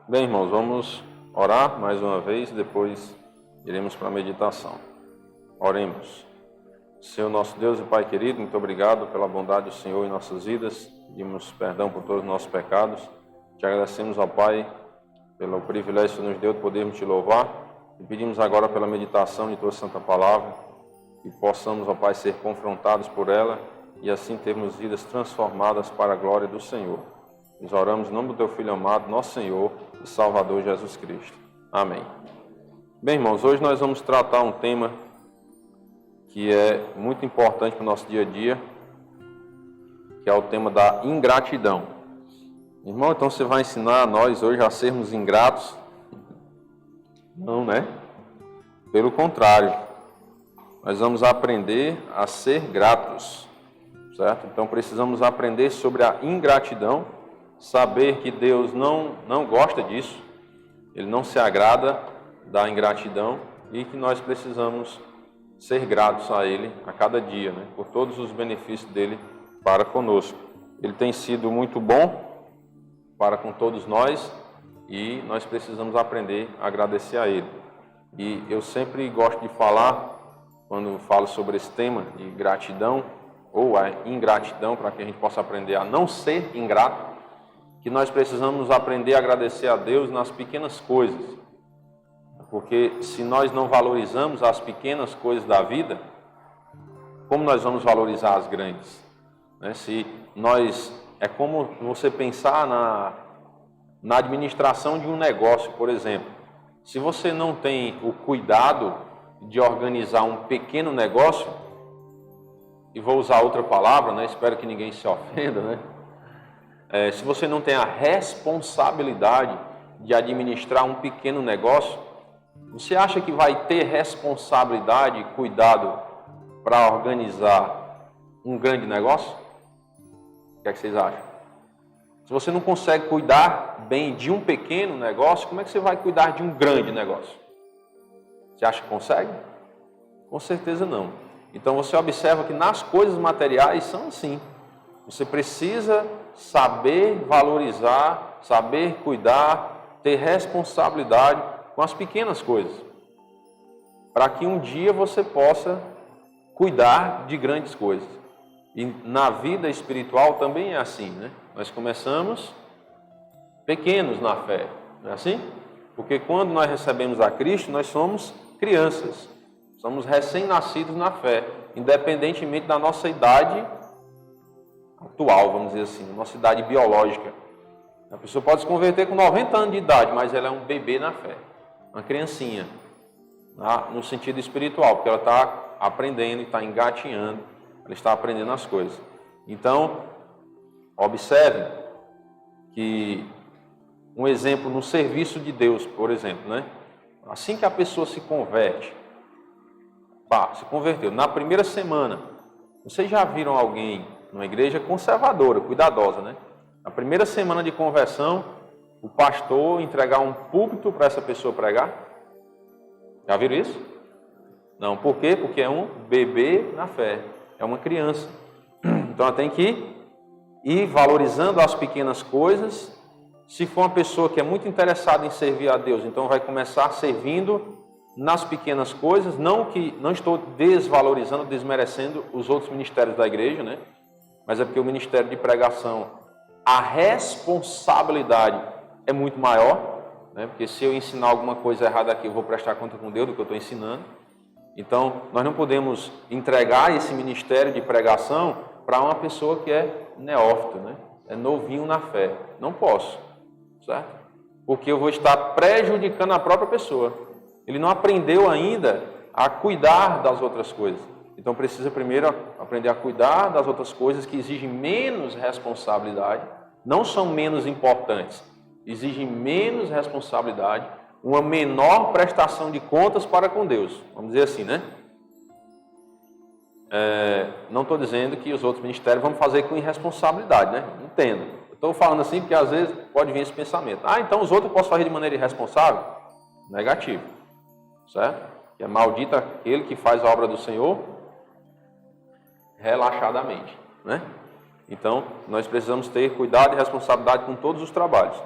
Bem, irmãos, vamos orar mais uma vez, depois iremos para a meditação. Oremos. Senhor nosso Deus e Pai querido, muito obrigado pela bondade do Senhor em nossas vidas. Pedimos perdão por todos os nossos pecados. Te agradecemos, ó Pai, pelo privilégio que nos deu de podermos te louvar. E pedimos agora pela meditação de tua santa palavra, que possamos, ó Pai, ser confrontados por ela e assim termos vidas transformadas para a glória do Senhor. Nos oramos em nome do teu Filho amado, nosso Senhor e Salvador Jesus Cristo. Amém. Bem, irmãos, hoje nós vamos tratar um tema que é muito importante para o nosso dia a dia, que é o tema da ingratidão. Irmão, então você vai ensinar a nós hoje a sermos ingratos? Não, né? Pelo contrário, nós vamos aprender a ser gratos, certo? Então precisamos aprender sobre a ingratidão, saber que Deus não gosta disso, Ele não se agrada da ingratidão e que nós precisamos ser gratos a Ele a cada dia, né? Por todos os benefícios dEle para conosco. Ele tem sido muito bom para com todos nós e nós precisamos aprender a agradecer a Ele. E eu sempre gosto de falar, quando falo sobre esse tema de gratidão ou a ingratidão, para que a gente possa aprender a não ser ingrato, que nós precisamos aprender a agradecer a Deus nas pequenas coisas. Porque se nós não valorizamos as pequenas coisas da vida, como nós vamos valorizar as grandes? É como você pensar na administração de um negócio, por exemplo. Se você não tem o cuidado de organizar um pequeno negócio, e vou usar outra palavra, né? Espero que ninguém se ofenda, né? Se você não tem a responsabilidade de administrar um pequeno negócio, você acha que vai ter responsabilidade e cuidado para organizar um grande negócio? O que é que vocês acham? Se você não consegue cuidar bem de um pequeno negócio, como é que você vai cuidar de um grande negócio? Você acha que consegue? Com certeza não. Então você observa que nas coisas materiais são assim. Você precisa saber valorizar, saber cuidar, ter responsabilidade com as pequenas coisas, para que um dia você possa cuidar de grandes coisas. E na vida espiritual também é assim, né? Nós começamos pequenos na fé, não é assim? Porque quando nós recebemos a Cristo, nós somos crianças, somos recém-nascidos na fé, independentemente da nossa idade atual, vamos dizer assim, nossa idade biológica. A pessoa pode se converter com 90 anos de idade, mas ela é um bebê na fé, uma criancinha, no sentido espiritual, porque ela está aprendendo, está engatinhando, ela está aprendendo as coisas. Então, observe que um exemplo no serviço de Deus, por exemplo, né? Assim que a pessoa se converte, se converteu, na primeira semana, vocês já viram alguém numa igreja conservadora, cuidadosa, né? Na primeira semana de conversão, o pastor entregar um púlpito para essa pessoa pregar? Já viram isso? Não, por quê? Porque é um bebê na fé, é uma criança. Então ela tem que ir valorizando as pequenas coisas. Se for uma pessoa que é muito interessada em servir a Deus, então vai começar servindo nas pequenas coisas, não estou desvalorizando, desmerecendo os outros ministérios da igreja, né? Mas é porque o ministério de pregação, a responsabilidade é muito maior, né? Porque se eu ensinar alguma coisa errada aqui, eu vou prestar conta com Deus do que eu estou ensinando. Então, nós não podemos entregar esse ministério de pregação para uma pessoa que é neófito, né? É novinho na fé. Não posso, certo? Porque eu vou estar prejudicando a própria pessoa. Ele não aprendeu ainda a cuidar das outras coisas. Então precisa primeiro aprender a cuidar das outras coisas que exigem menos responsabilidade, não são menos importantes, exigem menos responsabilidade, uma menor prestação de contas para com Deus. Vamos dizer assim, né? Não estou dizendo que os outros ministérios vão fazer com irresponsabilidade, né? Entendo. Estou falando assim porque às vezes pode vir esse pensamento. Então os outros eu posso fazer de maneira irresponsável? Negativo. Certo? Que é maldito aquele que faz a obra do Senhor relaxadamente, né? Então, nós precisamos ter cuidado e responsabilidade com todos os trabalhos.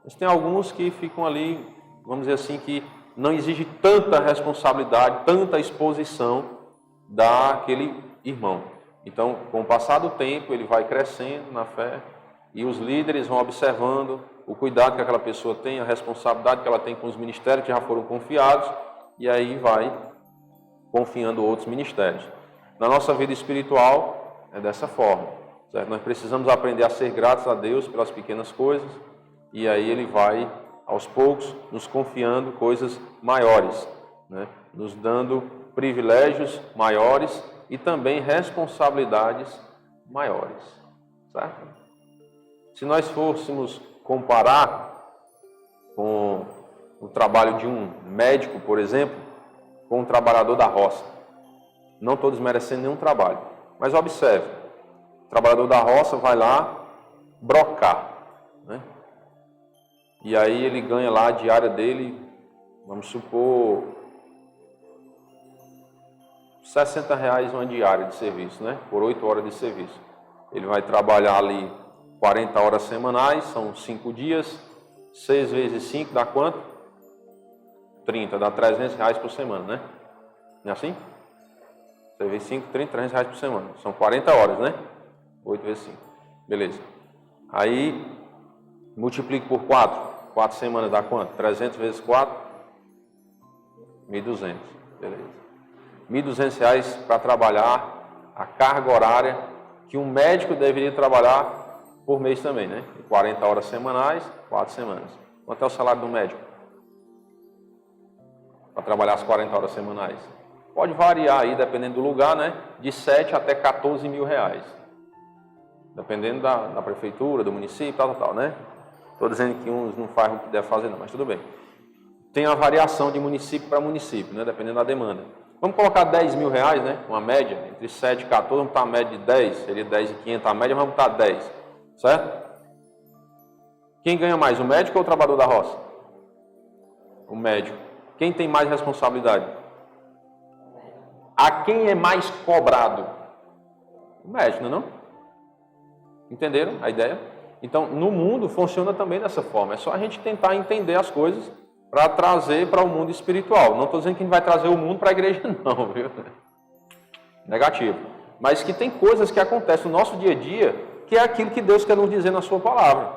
Mas tem alguns que ficam ali, vamos dizer assim, que não exige tanta responsabilidade, tanta exposição daquele irmão. Então, com o passar do tempo, ele vai crescendo na fé e os líderes vão observando o cuidado que aquela pessoa tem, a responsabilidade que ela tem com os ministérios que já foram confiados, e aí vai confiando outros ministérios. Na nossa vida espiritual, é dessa forma, certo? Nós precisamos aprender a ser gratos a Deus pelas pequenas coisas, e aí Ele vai, aos poucos, nos confiando coisas maiores, né? Nos dando privilégios maiores e também responsabilidades maiores, certo? Se nós fôssemos comparar com o trabalho de um médico, por exemplo, com um trabalhador da roça, não todos merecendo nenhum trabalho, mas observe, o trabalhador da roça vai lá brocar, né? E aí ele ganha lá a diária dele, vamos supor, R$60 uma diária de serviço, né? Por 8 horas de serviço. Ele vai trabalhar ali 40 horas semanais, são 5 dias, 6 vezes 5 dá quanto? 30, dá R$300 por semana, né? Não é assim? 6 vezes 5, 30, R$300 por semana. São 40 horas, né? 8 vezes 5. Beleza. Aí, multiplique por 4. 4 semanas dá quanto? 300 vezes 4? 1.200. Beleza. R$1.200 para trabalhar a carga horária que um médico deveria trabalhar por mês também, né? 40 horas semanais, 4 semanas. Quanto é o salário do médico? Para trabalhar as 40 horas semanais. Pode variar aí, dependendo do lugar, né? De 7 até 14 mil reais. Dependendo da prefeitura, do município, tal, né? Estou dizendo que uns não fazem o que deve fazer, não, mas tudo bem. Tem a variação de município para município, né? Dependendo da demanda. Vamos colocar 10 mil reais, né? Uma média, entre 7 e 14, vamos botar a média de 10, seria 10 e 500 a média, vamos botar 10, certo? Quem ganha mais, o médico ou o trabalhador da roça? O médico. Quem tem mais responsabilidade? A quem é mais cobrado? O médico, não é não? Entenderam a ideia? Então, no mundo funciona também dessa forma. É só a gente tentar entender as coisas para trazer para o mundo espiritual. Não estou dizendo que a gente vai trazer o mundo para a igreja, não, viu? Negativo. Mas que tem coisas que acontecem no nosso dia a dia, que é aquilo que Deus quer nos dizer na sua palavra.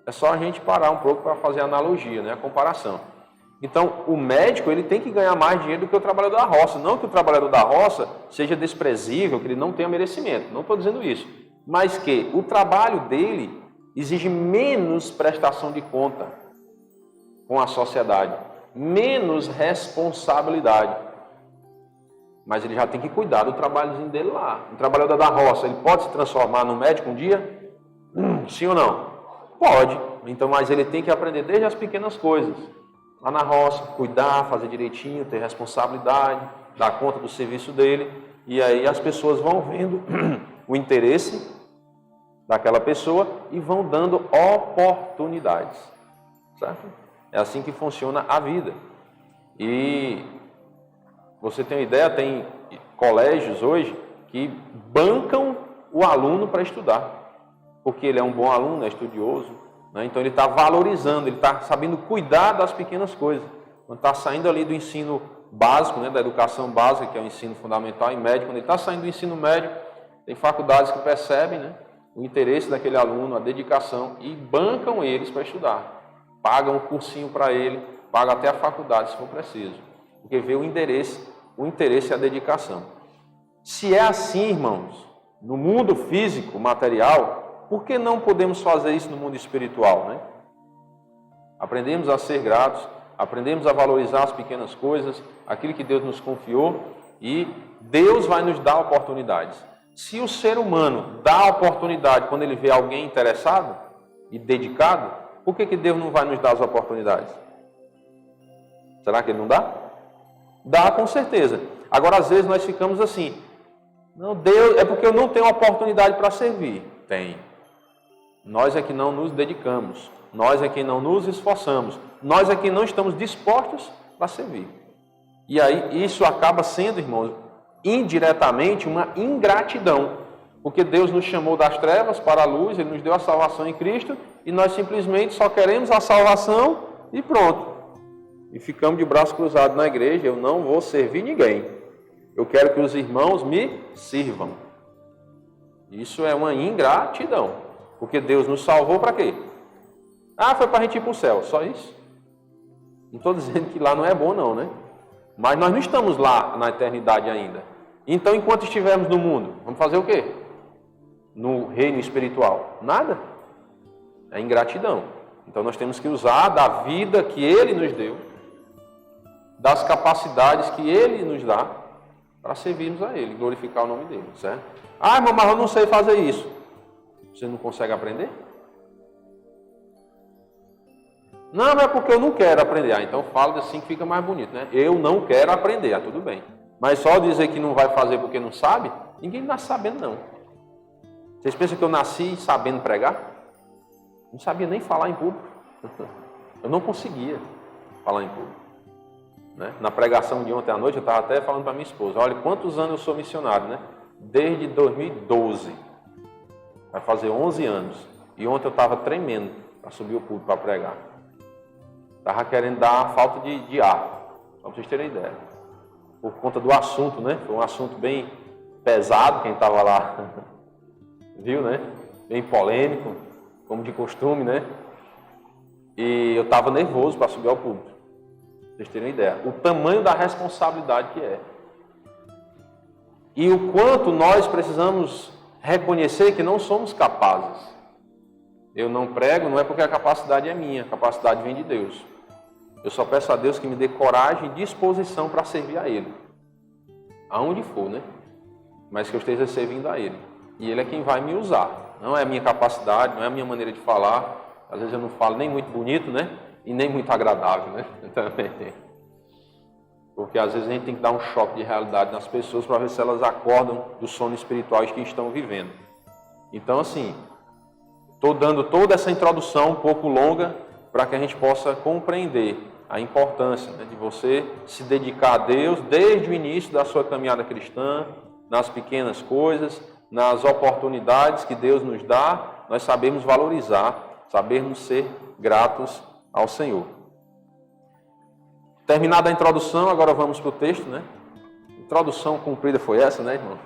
É só a gente parar um pouco para fazer a analogia, né? A comparação. Então, o médico ele tem que ganhar mais dinheiro do que o trabalhador da roça. Não que o trabalhador da roça seja desprezível, que ele não tenha merecimento. Não estou dizendo isso. Mas que o trabalho dele exige menos prestação de conta com a sociedade, menos responsabilidade. Mas ele já tem que cuidar do trabalhozinho dele lá. O trabalhador da roça, ele pode se transformar num médico um dia? Sim ou não? Pode. Então, mas ele tem que aprender desde as pequenas coisas. Lá na roça, cuidar, fazer direitinho, ter responsabilidade, dar conta do serviço dele. E aí as pessoas vão vendo o interesse daquela pessoa e vão dando oportunidades. Certo? É assim que funciona a vida. E você tem uma ideia, tem colégios hoje que bancam o aluno para estudar. Porque ele é um bom aluno, é estudioso, né? Então ele está valorizando, ele está sabendo cuidar das pequenas coisas. Quando está saindo ali do ensino básico, né, da educação básica, que é o ensino fundamental e médio, quando ele está saindo do ensino médio, tem faculdades que percebem, né, o interesse daquele aluno, a dedicação, e bancam eles para estudar. Pagam um cursinho para ele, pagam até a faculdade, se for preciso. Porque vê o interesse e a dedicação. Se é assim, irmãos, no mundo físico, material, por que não podemos fazer isso no mundo espiritual, né? Aprendemos a ser gratos, aprendemos a valorizar as pequenas coisas, aquilo que Deus nos confiou, e Deus vai nos dar oportunidades. Se o ser humano dá oportunidade quando ele vê alguém interessado e dedicado, por que Deus não vai nos dar as oportunidades? Será que Ele não dá? Dá, com certeza. Agora, às vezes, nós ficamos assim, não, Deus, é porque eu não tenho oportunidade para servir. Tem. Nós é que não nos dedicamos, nós é que não nos esforçamos, nós é que não estamos dispostos para servir. E aí, isso acaba sendo, irmãos, indiretamente uma ingratidão, porque Deus nos chamou das trevas para a luz, Ele nos deu a salvação em Cristo, e nós simplesmente só queremos a salvação e pronto. E ficamos de braço cruzado na igreja, eu não vou servir ninguém. Eu quero que os irmãos me sirvam. Isso é uma ingratidão, porque Deus nos salvou para quê? Foi para a gente ir para o céu, só isso. Não estou dizendo que lá não é bom não, né? Mas nós não estamos lá na eternidade ainda. Então, enquanto estivermos no mundo, vamos fazer o quê? No reino espiritual? Nada. É ingratidão. Então, nós temos que usar da vida que Ele nos deu, das capacidades que Ele nos dá, para servirmos a Ele, glorificar o nome dEle, certo? Irmão, mas eu não sei fazer isso. Você não consegue aprender? Não, é porque eu não quero aprender. Então fala assim que fica mais bonito, né? Eu não quero aprender, tudo bem. Mas só dizer que não vai fazer porque não sabe, ninguém nasce sabendo, não. Vocês pensam que eu nasci sabendo pregar? Não sabia nem falar em público. Eu não conseguia falar em público. Né? Na pregação de ontem à noite, eu estava até falando para minha esposa, olha, quantos anos eu sou missionário, né? Desde 2012. Vai fazer 11 anos. E ontem eu estava tremendo para subir o púlpito para pregar. Estava querendo dar falta de ar, só para vocês terem ideia. Por conta do assunto, né? Foi um assunto bem pesado, quem estava lá viu, né? Bem polêmico, como de costume, né? E eu estava nervoso para subir ao púlpito, para vocês terem ideia. O tamanho da responsabilidade que é. E o quanto nós precisamos reconhecer que não somos capazes. Eu não prego, não é porque a capacidade é minha, a capacidade vem de Deus. Eu só peço a Deus que me dê coragem e disposição para servir a Ele. Aonde for, né? Mas que eu esteja servindo a Ele. E Ele é quem vai me usar. Não é a minha capacidade, não é a minha maneira de falar. Às vezes eu não falo nem muito bonito, né? E nem muito agradável, né? Também. Porque às vezes a gente tem que dar um choque de realidade nas pessoas para ver se elas acordam do sono espiritual que estão vivendo. Então, assim, estou dando toda essa introdução um pouco longa para que a gente possa compreender a importância, né, de você se dedicar a Deus desde o início da sua caminhada cristã, nas pequenas coisas, nas oportunidades que Deus nos dá, nós sabemos valorizar, sabemos ser gratos ao Senhor. Terminada a introdução, agora vamos para o texto, né? Introdução cumprida foi essa, né, irmão?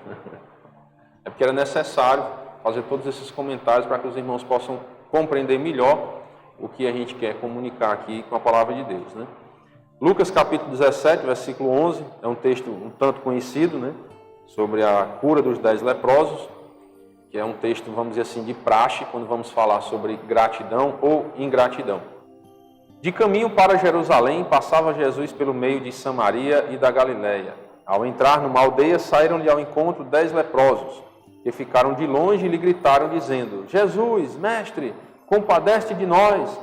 É porque era necessário fazer todos esses comentários para que os irmãos possam compreender melhor o que a gente quer comunicar aqui com a palavra de Deus, né? Lucas capítulo 17, versículo 11, é um texto um tanto conhecido, né? Sobre a cura dos 10 leprosos, que é um texto, vamos dizer assim, de praxe, quando vamos falar sobre gratidão ou ingratidão. De caminho para Jerusalém, passava Jesus pelo meio de Samaria e da Galiléia. Ao entrar numa aldeia, saíram-lhe ao encontro 10 leprosos, que ficaram de longe e lhe gritaram, dizendo, Jesus, mestre, compadece de nós.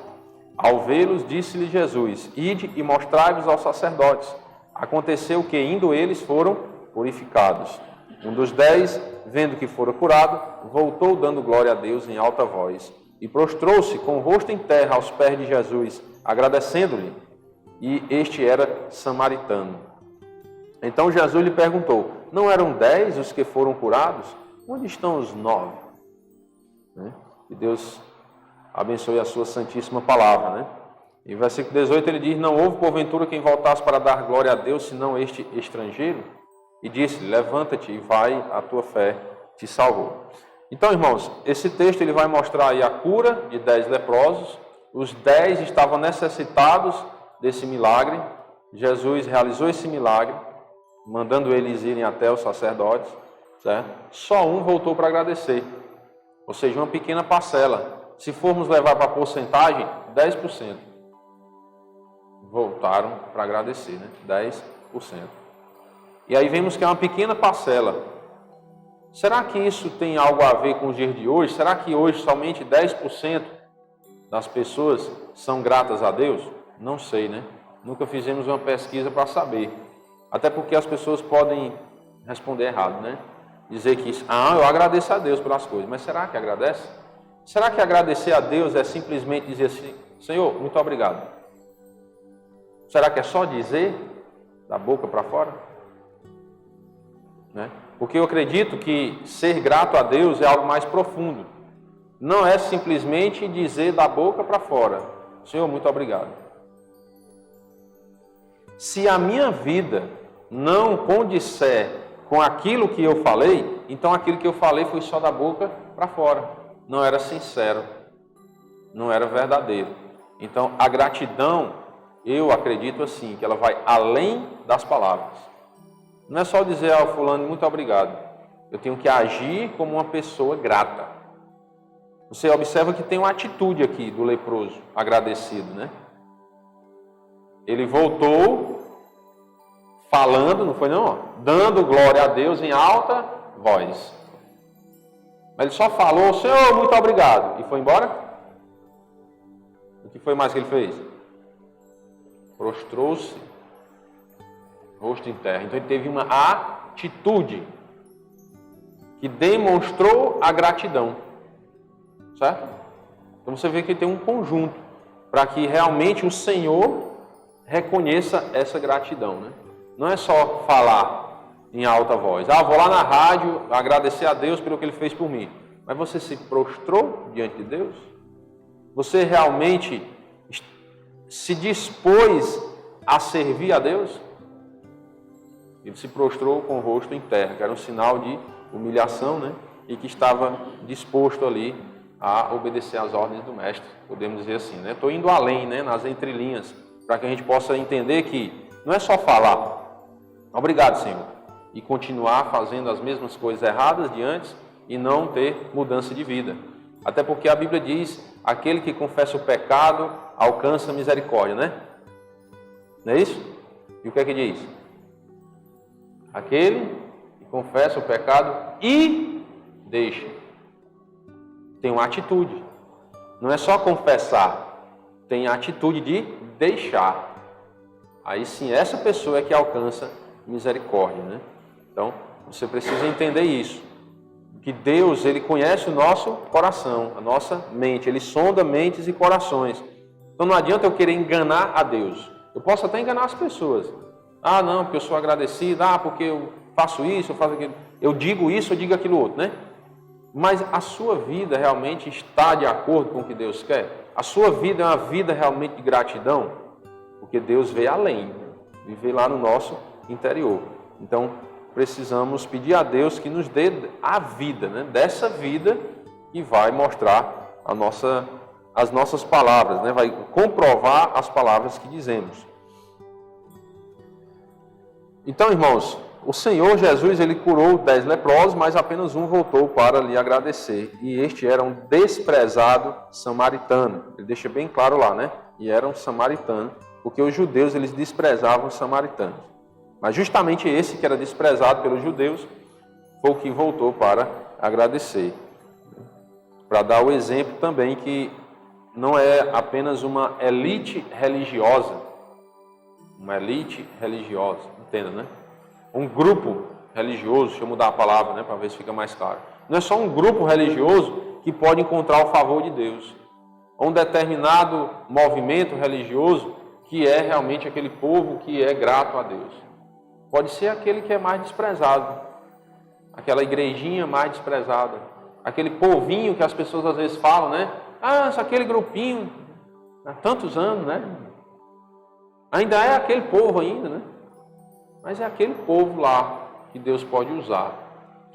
Ao vê-los, disse-lhe Jesus, ide e mostrai-vos aos sacerdotes. Aconteceu que, indo eles, foram purificados. Um dos 10, vendo que fora curado, voltou dando glória a Deus em alta voz, e prostrou-se com o rosto em terra aos pés de Jesus, agradecendo-lhe, e este era samaritano. Então Jesus lhe perguntou, não eram 10 os que foram curados? Onde estão os 9? Que Deus abençoe a sua santíssima palavra, né? Em versículo 18 ele diz, não houve porventura quem voltasse para dar glória a Deus, senão este estrangeiro? E disse, levanta-te e vai, a tua fé te salvou. Então, irmãos, esse texto ele vai mostrar aí a cura de 10 leprosos. Os 10 estavam necessitados desse milagre. Jesus realizou esse milagre, mandando eles irem até os sacerdotes, certo? Só um voltou para agradecer, ou seja, uma pequena parcela. Se formos levar para a porcentagem, 10% voltaram para agradecer, né? 10%. E aí vemos que é uma pequena parcela. Será que isso tem algo a ver com os dias de hoje? Será que hoje somente 10% das pessoas são gratas a Deus? Não sei, né? Nunca fizemos uma pesquisa para saber. Até porque as pessoas podem responder errado, né? Dizer que, eu agradeço a Deus pelas coisas. Mas será que agradece? Será que agradecer a Deus é simplesmente dizer assim, Senhor, muito obrigado? Será que é só dizer da boca para fora? Né? Porque eu acredito que ser grato a Deus é algo mais profundo. não é simplesmente dizer da boca para fora: Senhor, muito obrigado. Se a minha vida não condisser com aquilo que eu falei, então aquilo que eu falei foi só da boca para fora. Não era sincero, não era verdadeiro. Então a gratidão, eu acredito assim, que ela vai além das palavras. Não é só dizer ao fulano muito obrigado. Eu tenho que agir como uma pessoa grata. Você observa que tem uma atitude aqui do leproso agradecido, né? Ele voltou falando, não foi não? Dando glória a Deus em alta voz. Mas ele só falou: Senhor, muito obrigado, e foi embora. O que foi mais que ele fez? Prostrou-se, rosto em terra. Então ele teve uma atitude que demonstrou a gratidão, certo? Então você vê que tem um conjunto para que realmente o Senhor reconheça essa gratidão, né? Não é só falar em alta voz: vou lá na rádio agradecer a Deus pelo que Ele fez por mim. Mas você se prostrou diante de Deus? Você realmente se dispôs a servir a Deus? Ele se prostrou com o rosto em terra, que era um sinal de humilhação, né? E que estava disposto ali a obedecer às ordens do mestre, podemos dizer assim, né? Estou indo além, né? Nas entrelinhas, para que a gente possa entender que não é só falar obrigado, Senhor, e continuar fazendo as mesmas coisas erradas de antes e não ter mudança de vida. Até porque a Bíblia diz: aquele que confessa o pecado alcança misericórdia, né? Não é isso? E o que é que diz? Aquele que confessa o pecado e deixa. Tem uma atitude. Não é só confessar, tem a atitude de deixar. Aí sim, essa pessoa é que alcança misericórdia, né? Então, você precisa entender isso. Que Deus, Ele conhece o nosso coração, a nossa mente. Ele sonda mentes e corações. Então não adianta eu querer enganar a Deus. Eu posso até enganar as pessoas. Não, porque eu sou agradecido. Porque eu faço isso, eu faço aquilo. Eu digo isso, eu digo aquilo outro, né? Mas a sua vida realmente está de acordo com o que Deus quer? A sua vida é uma vida realmente de gratidão? Porque Deus vê além, e vê lá no nosso interior. Então, precisamos pedir a Deus que nos dê a vida, né? Dessa vida que vai mostrar as nossas palavras, né? Vai comprovar as palavras que dizemos. Então, irmãos, o Senhor Jesus, Ele curou 10 leprosos, mas apenas um voltou para lhe agradecer. E este era um desprezado samaritano. Ele deixa bem claro lá, né? E era um samaritano, porque os judeus, eles desprezavam os samaritanos. Mas justamente esse que era desprezado pelos judeus foi o que voltou para agradecer. Para dar o exemplo também que não é apenas uma elite religiosa. Uma elite religiosa, entenda, né? Um grupo religioso, deixa eu mudar a palavra, né, para ver se fica mais claro. Não é só um grupo religioso que pode encontrar o favor de Deus. Ou um determinado movimento religioso que é realmente aquele povo que é grato a Deus. Pode ser aquele que é mais desprezado, aquela igrejinha mais desprezada, aquele povinho que as pessoas às vezes falam, né? Aquele grupinho, há tantos anos, né? Ainda é aquele povo ainda, né? Mas é aquele povo lá que Deus pode usar,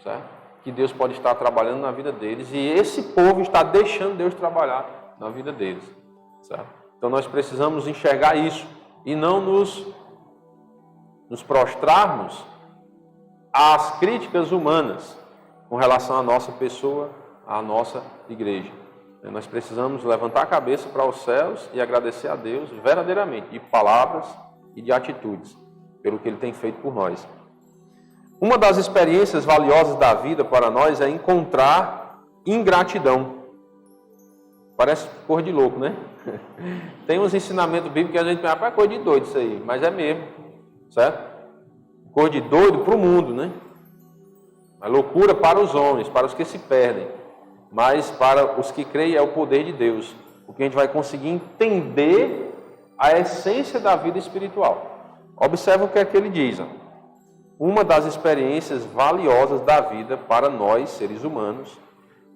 certo? Que Deus pode estar trabalhando na vida deles, e esse povo está deixando Deus trabalhar na vida deles, certo? Então nós precisamos enxergar isso e não nos prostrarmos às críticas humanas com relação à nossa pessoa, à nossa igreja. Nós precisamos levantar a cabeça para os céus e agradecer a Deus verdadeiramente, de palavras e de atitudes, pelo que Ele tem feito por nós. Uma das experiências valiosas da vida para nós é encontrar ingratidão. Parece cor de louco, né? Tem uns ensinamentos bíblicos que a gente pensa: é coisa de doido isso aí, mas é mesmo, certo? Cor de doido para o mundo, né? É loucura para os homens, para os que se perdem, mas para os que creem é o poder de Deus, porque a gente vai conseguir entender a essência da vida espiritual. Observa o que é que ele diz. Uma das experiências valiosas da vida para nós, seres humanos,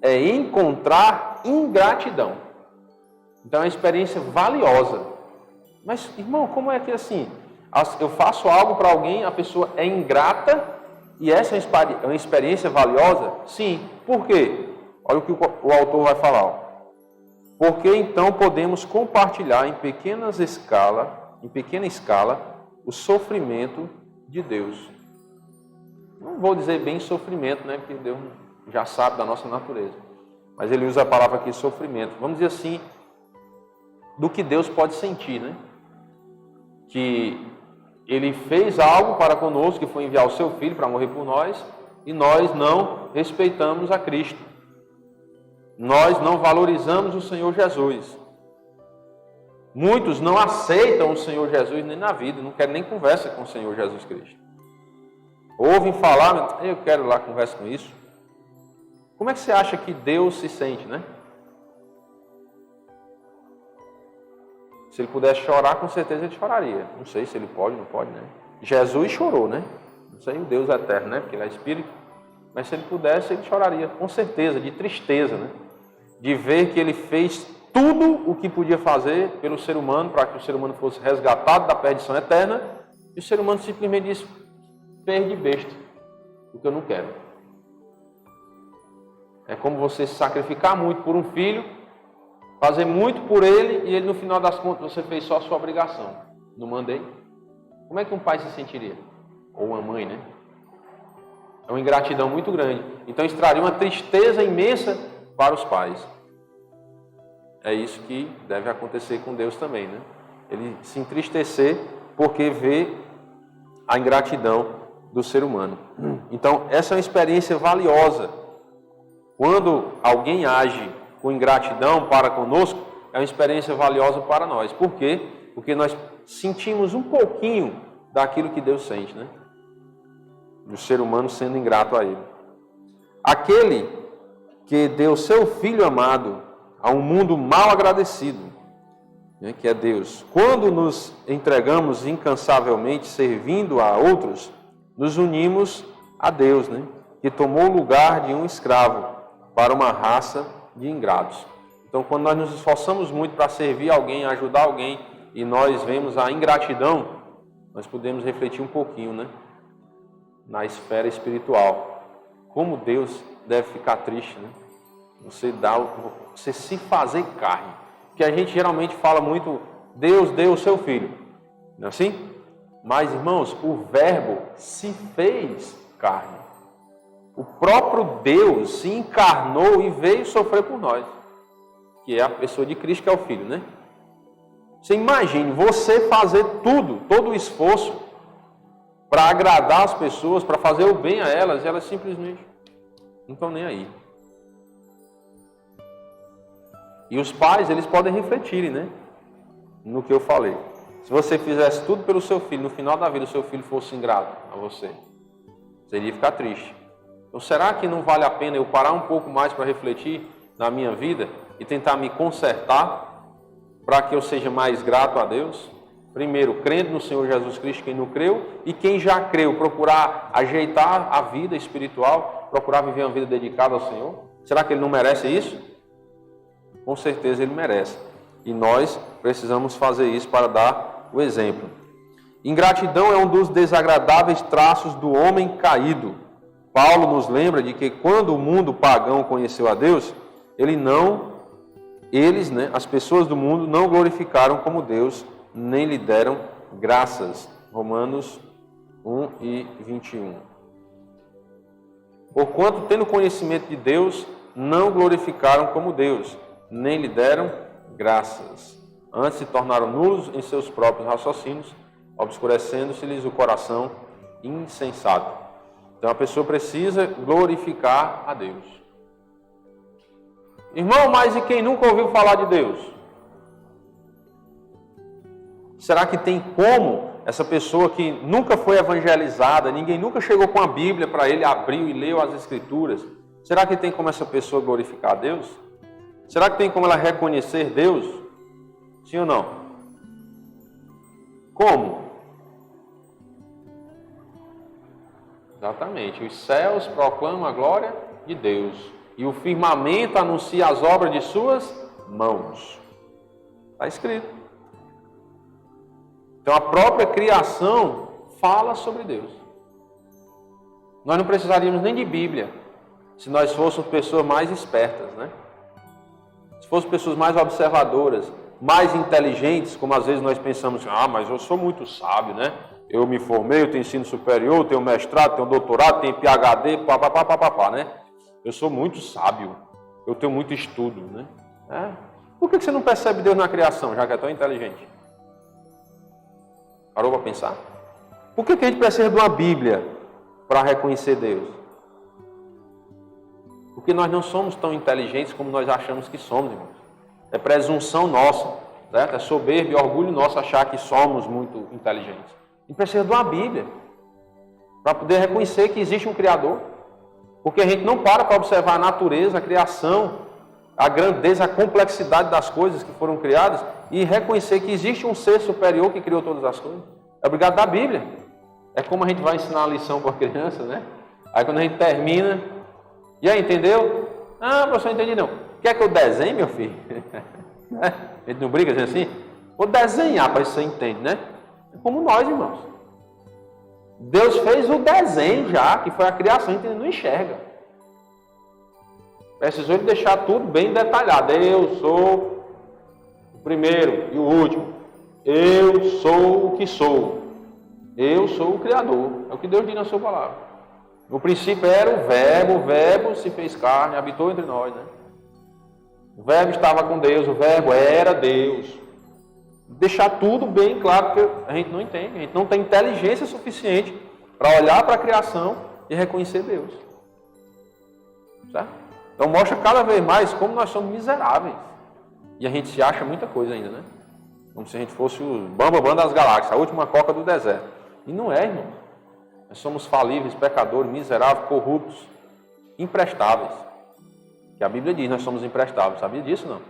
é encontrar da ingratidão. Então é uma experiência valiosa. Mas, irmão, como é que assim? Eu faço algo para alguém, a pessoa é ingrata e essa é uma experiência valiosa? Sim. Por quê? Olha o que o autor vai falar. Ó. Porque então podemos compartilhar em pequena escala, o sofrimento de Deus. Não vou dizer bem sofrimento, né? Porque Deus já sabe da nossa natureza. Mas ele usa a palavra aqui sofrimento. Vamos dizer assim, do que Deus pode sentir, né? Que ele fez algo para conosco, que foi enviar o seu Filho para morrer por nós, e nós não respeitamos a Cristo. Nós não valorizamos o Senhor Jesus. Muitos não aceitam o Senhor Jesus nem na vida, não querem nem conversa com o Senhor Jesus Cristo. Ouvem falar, eu quero lá conversa com isso. Como é que você acha que Deus se sente, né? Se ele pudesse chorar, com certeza ele choraria. Não sei se ele pode, não pode, né? Jesus chorou, né? Não sei o Deus eterno, né? Porque ele é Espírito. Mas se ele pudesse, ele choraria, com certeza, de tristeza, né? De ver que ele fez tudo o que podia fazer pelo ser humano, para que o ser humano fosse resgatado da perdição eterna, e o ser humano simplesmente disse, fez de besta, porque eu não quero. É como você se sacrificar muito por um filho, fazer muito por ele, e ele no final das contas você fez só a sua obrigação. Não mandei? Como é que um pai se sentiria? Ou uma mãe, né? É uma ingratidão muito grande. Então isso traria uma tristeza imensa para os pais. É isso que deve acontecer com Deus também, né? Ele se entristecer porque vê a ingratidão do ser humano. Então, essa é uma experiência valiosa. Quando alguém age com ingratidão para conosco, é uma experiência valiosa para nós. Por quê? Porque nós sentimos um pouquinho daquilo que Deus sente, né? Do ser humano sendo ingrato a Ele. Aquele que deu seu Filho amado a um mundo mal agradecido, né, que é Deus. Quando nos entregamos incansavelmente servindo a outros, nos unimos a Deus, né, que tomou o lugar de um escravo para uma raça de ingratos. Então, quando nós nos esforçamos muito para servir alguém, ajudar alguém, e nós vemos a ingratidão, nós podemos refletir um pouquinho, né, na esfera espiritual. Como Deus deve ficar triste, né? Você se fazer carne. Porque a gente geralmente fala muito, Deus deu o seu Filho. Não é assim? Mas, irmãos, o Verbo se fez carne. O próprio Deus se encarnou e veio sofrer por nós. Que é a pessoa de Cristo, que é o Filho, né? Você imagine você fazer tudo, todo o esforço para agradar as pessoas, para fazer o bem a elas, e elas simplesmente não estão nem aí. E os pais, eles podem refletirem, né? No que eu falei. Se você fizesse tudo pelo seu filho, no final da vida o seu filho fosse ingrato a você, você iria ficar triste. Então, será que não vale a pena eu parar um pouco mais para refletir na minha vida e tentar me consertar para que eu seja mais grato a Deus? Primeiro, crendo no Senhor Jesus Cristo, quem não creu, e quem já creu, procurar ajeitar a vida espiritual, procurar viver uma vida dedicada ao Senhor. Será que ele não merece isso? Com certeza ele merece. E nós precisamos fazer isso para dar o exemplo. Ingratidão é um dos desagradáveis traços do homem caído. Paulo nos lembra de que quando o mundo pagão conheceu a Deus, as pessoas do mundo não glorificaram como Deus, nem lhe deram graças. Romanos 1 e 21. Porquanto, tendo conhecimento de Deus, não glorificaram como Deus, nem lhe deram graças. Antes se tornaram nulos em seus próprios raciocínios, obscurecendo-se-lhes o coração insensato. Então a pessoa precisa glorificar a Deus. Irmão, mas e quem nunca ouviu falar de Deus? Será que tem como essa pessoa que nunca foi evangelizada, ninguém nunca chegou com a Bíblia para ele, abriu e leu as Escrituras, será que tem como essa pessoa glorificar a Deus? Será que tem como ela reconhecer Deus? Sim ou não? Como? Exatamente. Os céus proclamam a glória de Deus. e o firmamento anuncia as obras de suas mãos. Está escrito. Então a própria criação fala sobre Deus. Nós não precisaríamos nem de Bíblia, se nós fôssemos pessoas mais espertas, né? Se fossem pessoas mais observadoras, mais inteligentes, como às vezes nós pensamos, mas eu sou muito sábio, né? Eu me formei, eu tenho ensino superior, tenho mestrado, tenho doutorado, tenho PhD, papapá, né? Eu sou muito sábio, eu tenho muito estudo, né? Por que você não percebe Deus na criação, já que é tão inteligente? Parou para pensar? Por que a gente precisa de uma Bíblia para reconhecer Deus? Porque nós não somos tão inteligentes como nós achamos que somos, irmãos. É presunção nossa, certo? É soberba e orgulho nosso achar que somos muito inteligentes. A gente precisa de uma Bíblia para poder reconhecer que existe um Criador. Porque a gente não para observar a natureza, a criação, a grandeza, a complexidade das coisas que foram criadas e reconhecer que existe um ser superior que criou todas as coisas. É obrigado da Bíblia. É como a gente vai ensinar a lição para a criança, né? Aí quando a gente termina, e aí, entendeu? Professor, não entendi não. Quer que eu desenhe, meu filho? A gente não briga assim? Vou desenhar para você entender, né? É como nós, irmãos. Deus fez o desenho já, que foi a criação, a gente não enxerga. Precisou de deixar tudo bem detalhado. Eu sou o primeiro e o último. Eu sou o que sou. Eu sou o Criador. É o que Deus diz na sua palavra. No princípio era o Verbo se fez carne, habitou entre nós, né? O Verbo estava com Deus, o Verbo era Deus. Deixar tudo bem claro, porque a gente não entende, a gente não tem inteligência suficiente para olhar para a criação e reconhecer Deus. Certo? Então mostra cada vez mais como nós somos miseráveis. E a gente se acha muita coisa ainda, né? Como se a gente fosse o bambambam das galáxias, a última coca do deserto. E não é, irmão. Nós somos falíveis, pecadores, miseráveis, corruptos, imprestáveis. Que a Bíblia diz, nós somos imprestáveis. Sabia disso, não?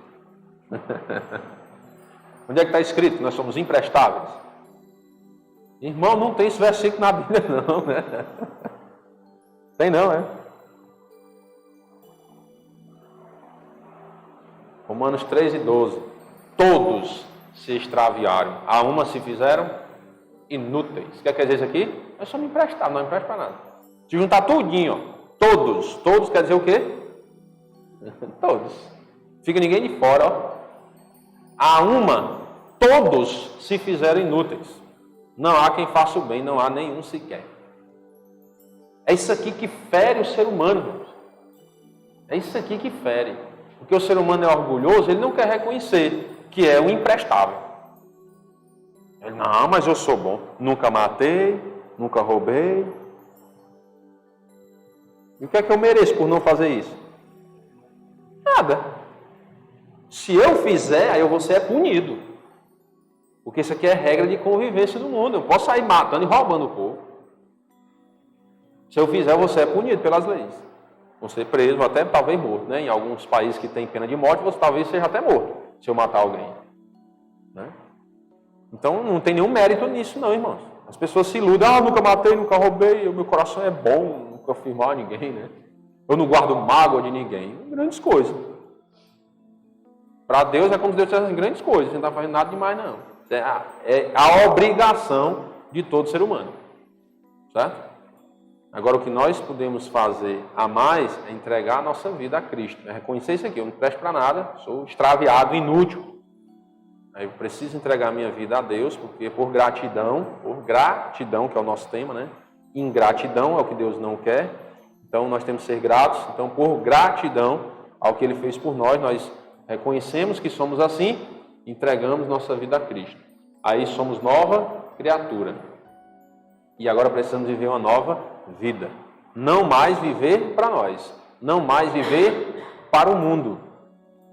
Onde é que está escrito que nós somos imprestáveis? Irmão, não tem esse versículo na Bíblia, não, né? Tem não, né? Romanos 3:12. Todos se extraviaram. A uma se fizeram inúteis. O que quer dizer isso aqui? Nós somos emprestados, não empresta para nada. Se juntar tudinho, ó, todos. Todos quer dizer o quê? Todos. Fica ninguém de fora, ó. A uma, todos se fizeram inúteis. Não há quem faça o bem, não há nenhum sequer. É isso aqui que fere o ser humano, irmãos. É isso aqui que fere. Porque o ser humano é orgulhoso, ele não quer reconhecer que é um imprestável. Ele, não, mas eu sou bom. Nunca matei, nunca roubei. E o que é que eu mereço por não fazer isso? Nada. Se eu fizer, aí você é punido. Porque isso aqui é regra de convivência do mundo. Eu posso sair matando e roubando o povo. Se eu fizer, você é punido pelas leis. Você é preso, até talvez morto, né? Em alguns países que tem pena de morte, você talvez seja até morto, se eu matar alguém. Né? Então, não tem nenhum mérito nisso, não, irmãos. As pessoas se iludem, nunca matei, nunca roubei, o meu coração é bom, nunca fiz mal a ninguém, né? Eu não guardo mágoa de ninguém. Grandes coisas. Para Deus é como se Deus fizesse grandes coisas, você não está fazendo nada demais, não. É a obrigação de todo ser humano. Certo? Agora, o que nós podemos fazer a mais é entregar a nossa vida a Cristo. É reconhecer isso aqui, eu não presto para nada, sou extraviado, inútil. Aí eu preciso entregar a minha vida a Deus, porque por gratidão, que é o nosso tema, né? Ingratidão é o que Deus não quer. Então, nós temos que ser gratos. Então, por gratidão ao que Ele fez por nós, nós reconhecemos que somos assim, entregamos nossa vida a Cristo. Aí somos nova criatura. E agora precisamos viver uma nova vida. Não mais viver para nós. Não mais viver para o mundo.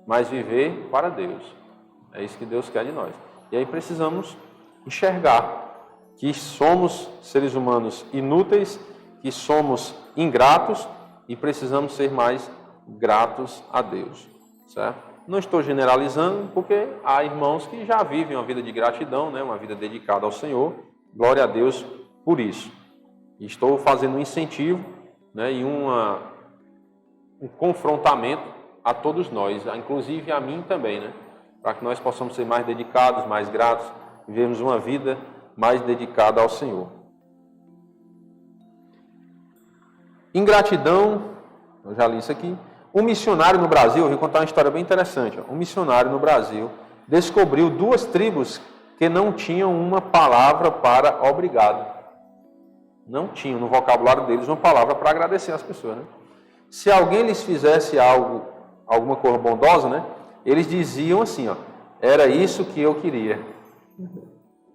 Mas viver para Deus. É isso que Deus quer de nós. E aí precisamos enxergar que somos seres humanos inúteis, que somos ingratos e precisamos ser mais gratos a Deus. Certo? Não estou generalizando, porque há irmãos que já vivem uma vida de gratidão, né? Uma vida dedicada ao Senhor. Glória a Deus por isso. E estou fazendo um incentivo, né? E um confrontamento a todos nós, inclusive a mim também, né? Para que nós possamos ser mais dedicados, mais gratos, vivermos uma vida mais dedicada ao Senhor. Ingratidão, eu já li isso aqui. Um missionário no Brasil, eu vou contar uma história bem interessante. Um missionário no Brasil descobriu 2 tribos que não tinham uma palavra para obrigado. Não tinham no vocabulário deles uma palavra para agradecer às pessoas, né? Se alguém lhes fizesse alguma coisa bondosa, né? Eles diziam assim, ó, era isso que eu queria.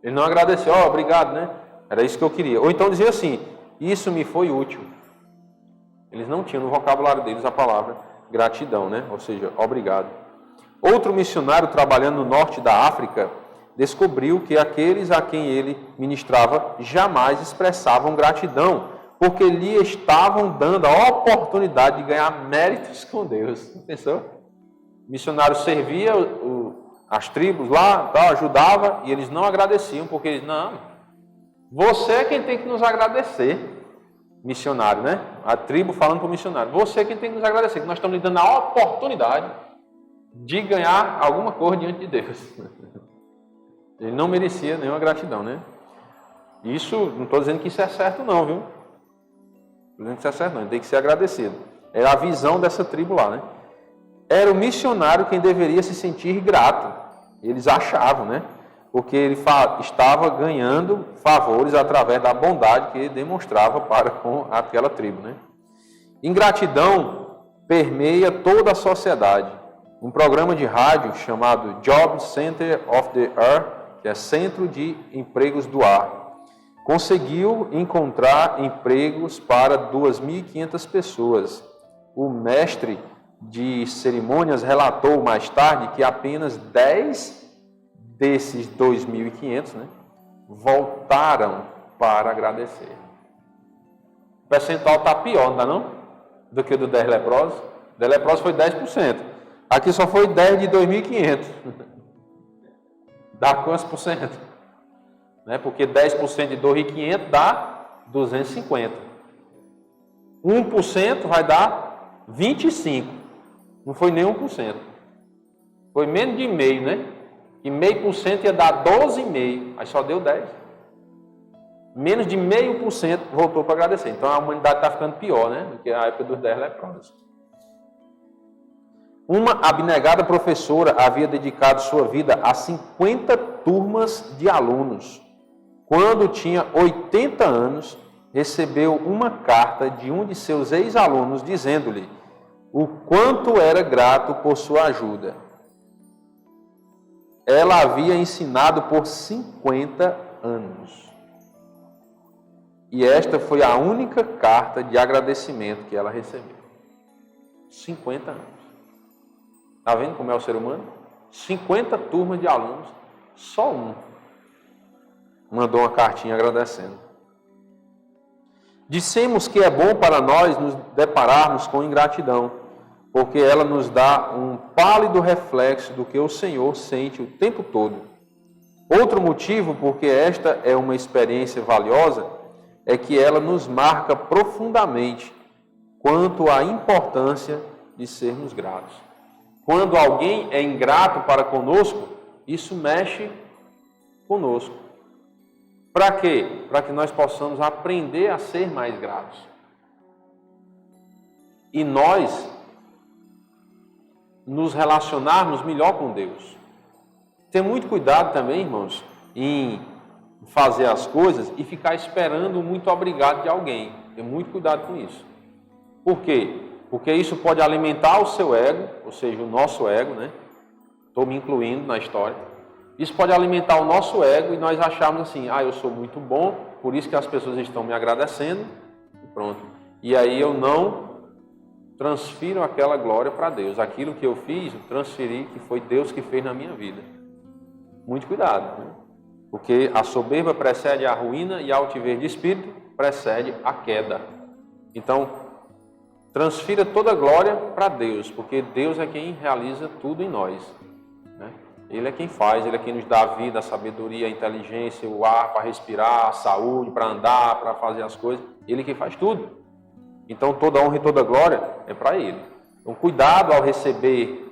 Ele não agradeceu, obrigado, né? Era isso que eu queria. Ou então dizia assim, isso me foi útil. Eles não tinham no vocabulário deles a palavra gratidão, né? Ou seja, obrigado. Outro missionário trabalhando no norte da África descobriu que aqueles a quem ele ministrava jamais expressavam gratidão, porque lhe estavam dando a oportunidade de ganhar méritos com Deus. Pensou? O missionário servia as tribos lá, ajudava, e eles não agradeciam, porque eles, não, você é quem tem que nos agradecer. Missionário, né? A tribo falando para o missionário, você é quem tem que nos agradecer, que nós estamos lhe dando a oportunidade de ganhar alguma coisa diante de Deus. Ele não merecia nenhuma gratidão, né? Isso, não estou dizendo que isso é certo não, viu? Não estou dizendo que isso é certo não, ele tem que ser agradecido. Era a visão dessa tribo lá, né? Era o missionário quem deveria se sentir grato. Eles achavam, né? Porque ele estava ganhando favores através da bondade que ele demonstrava para com aquela tribo, né? Ingratidão permeia toda a sociedade. Um programa de rádio chamado Job Center of the Earth, que é Centro de Empregos do Ar, conseguiu encontrar empregos para 2.500 pessoas. O mestre de cerimônias relatou mais tarde que apenas 10 desses 2.500, né, voltaram para agradecer. O percentual está pior, não é não? Do que o do 10 leprosos. O 10 leprosos foi 10%. Aqui só foi 10 de 2.500. Dá quantos por cento? Né? Porque 10% de 2.500 dá 250. 1% vai dar 25. Não foi nem 1%. Foi menos de meio, né? E 0,5% ia dar 12,5%. Aí só deu 10. Menos de 0,5% voltou para agradecer. Então a humanidade está ficando pior, né? Do que a época dos 10 leprosos. Uma abnegada professora havia dedicado sua vida a 50 turmas de alunos. Quando tinha 80 anos, recebeu uma carta de um de seus ex-alunos dizendo-lhe o quanto era grato por sua ajuda. Ela havia ensinado por 50 anos. E esta foi a única carta de agradecimento que ela recebeu. 50 anos. Está vendo como é o ser humano? 50 turmas de alunos, só um mandou uma cartinha agradecendo. Dissemos que é bom para nós nos depararmos com ingratidão, porque ela nos dá um pálido reflexo do que o Senhor sente o tempo todo. Outro motivo porque esta é uma experiência valiosa é que ela nos marca profundamente quanto à importância de sermos gratos. Quando alguém é ingrato para conosco, isso mexe conosco. Para quê? Para que nós possamos aprender a ser mais gratos. E nós nos relacionarmos melhor com Deus. Tem muito cuidado também, irmãos, em fazer as coisas e ficar esperando muito obrigado de alguém. Tem muito cuidado com isso. Por quê? Porque isso pode alimentar o seu ego, ou seja, o nosso ego, né? Estou me incluindo na história. Isso pode alimentar o nosso ego e nós acharmos assim, eu sou muito bom, por isso que as pessoas estão me agradecendo, e pronto. E aí eu não transfiro aquela glória para Deus. Aquilo que eu fiz, eu transferi, que foi Deus que fez na minha vida. Muito cuidado, né? Porque a soberba precede a ruína e a altivez de espírito precede a queda. Então, transfira toda a glória para Deus, porque Deus é quem realiza tudo em nós, né? Ele é quem faz, Ele é quem nos dá a vida, a sabedoria, a inteligência, o ar para respirar, a saúde para andar, para fazer as coisas. Ele é quem faz tudo. Então toda honra e toda glória é para Ele. Então cuidado ao receber